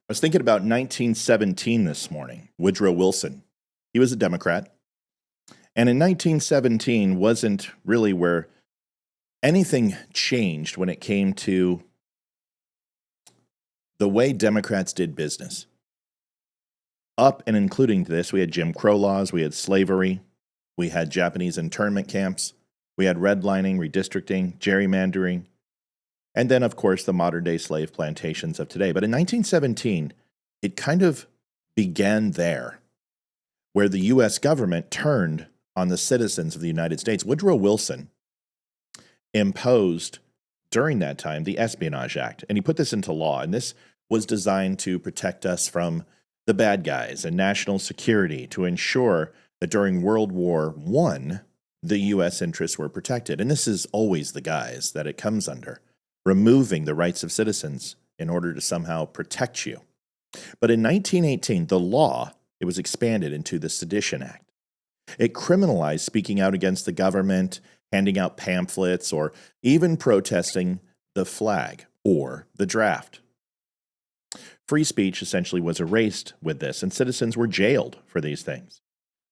I was thinking about 1917 this morning. Woodrow Wilson. He was a Democrat. And in 1917 wasn't really where anything changed when it came to the way Democrats did business. Up and including this, we had Jim Crow laws, we had slavery, we had Japanese internment camps, we had redlining, redistricting, gerrymandering, and then, of course, the modern-day slave plantations of today. But in 1917, it kind of began there, where the U.S. government turned on the citizens of the United States. Woodrow Wilson imposed, during that time, the Espionage Act, and he put this into law, and this was designed to protect us from the bad guys and national security, to ensure that during World War I, the U.S. interests were protected. And this is always the guise that it comes under, removing the rights of citizens in order to somehow protect you. But in 1918, the law, it was expanded into the Sedition Act. It criminalized speaking out against the government, handing out pamphlets, or even protesting the flag or the draft. Free speech essentially was erased with this, and citizens were jailed for these things.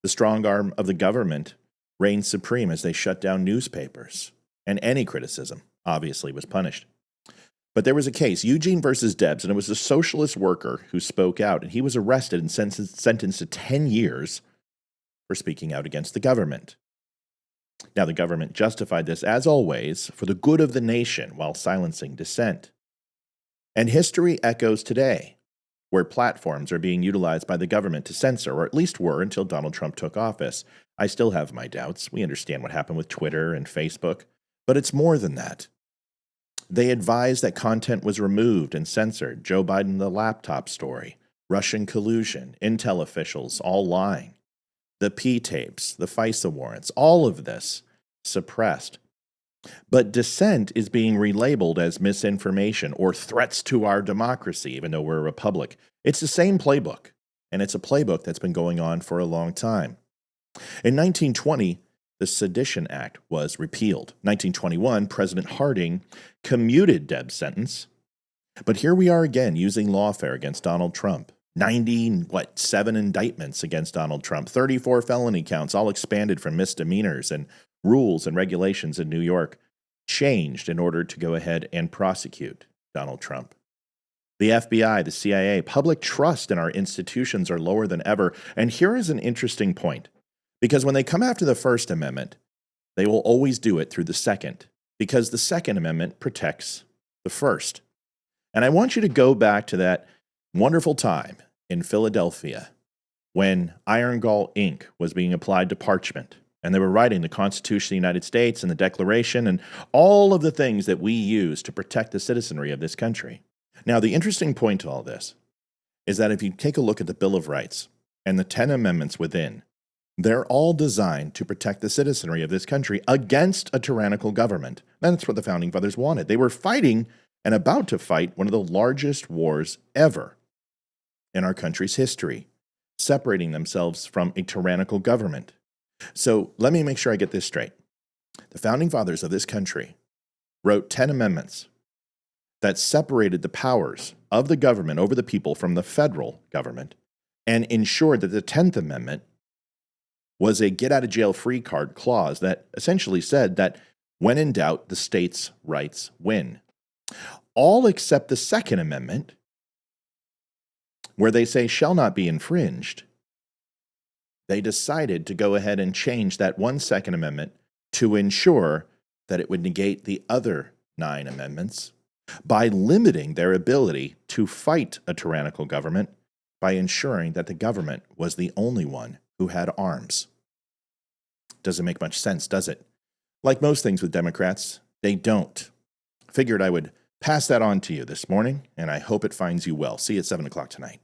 The strong arm of the government reigned supreme as they shut down newspapers, and any criticism, obviously, was punished. But there was a case, Eugene versus Debs, and it was a socialist worker who spoke out, and he was arrested and sentenced to 10 years for speaking out against the government. Now, the government justified this, as always, for the good of the nation while silencing dissent. And history echoes today, where platforms are being utilized by the government to censor, or at least were until Donald Trump took office. I still have my doubts. We understand what happened with Twitter and Facebook, but it's more than that. They advised that content was removed and censored. Joe Biden, the laptop story, Russian collusion, Intel officials all lying, the P-tapes, the FISA warrants, all of this suppressed. But dissent is being relabeled as misinformation or threats to our democracy, even though we're a republic. It's the same playbook, and it's a playbook that's been going on for a long time. In 1920, the Sedition Act was repealed. 1921, President Harding commuted Debs' sentence. But here we are again using lawfare against Donald Trump. 7 indictments against Donald Trump, 34 felony counts, all expanded from misdemeanors, and rules and regulations in New York changed in order to go ahead and prosecute Donald Trump. The FBI, the CIA, public trust in our institutions are lower than ever. And here is an interesting point, because when they come after the First Amendment, they will always do it through the Second, because the Second Amendment protects the First. And I want you to go back to that wonderful time in Philadelphia when iron gall ink was being applied to parchment, and they were writing the Constitution of the United States and the Declaration and all of the things that we use to protect the citizenry of this country. Now, the interesting point to all this is that if you take a look at the Bill of Rights and the 10 amendments within, they're all designed to protect the citizenry of this country against a tyrannical government. And that's what the Founding Fathers wanted. They were fighting and about to fight one of the largest wars ever in our country's history, separating themselves from a tyrannical government. So let me make sure I get this straight. The Founding Fathers of this country wrote 10 amendments that separated the powers of the government over the people from the federal government and ensured that the 10th Amendment was a get-out-of-jail-free card clause that essentially said that when in doubt, the states' rights win. All except the Second Amendment, where they say shall not be infringed. They decided to go ahead and change that one Second Amendment to ensure that it would negate the other 9 amendments by limiting their ability to fight a tyrannical government by ensuring that the government was the only one who had arms. Doesn't make much sense, does it? Like most things with Democrats, they don't. Figured I would pass that on to you this morning, and I hope it finds you well. See you at 7 o'clock tonight.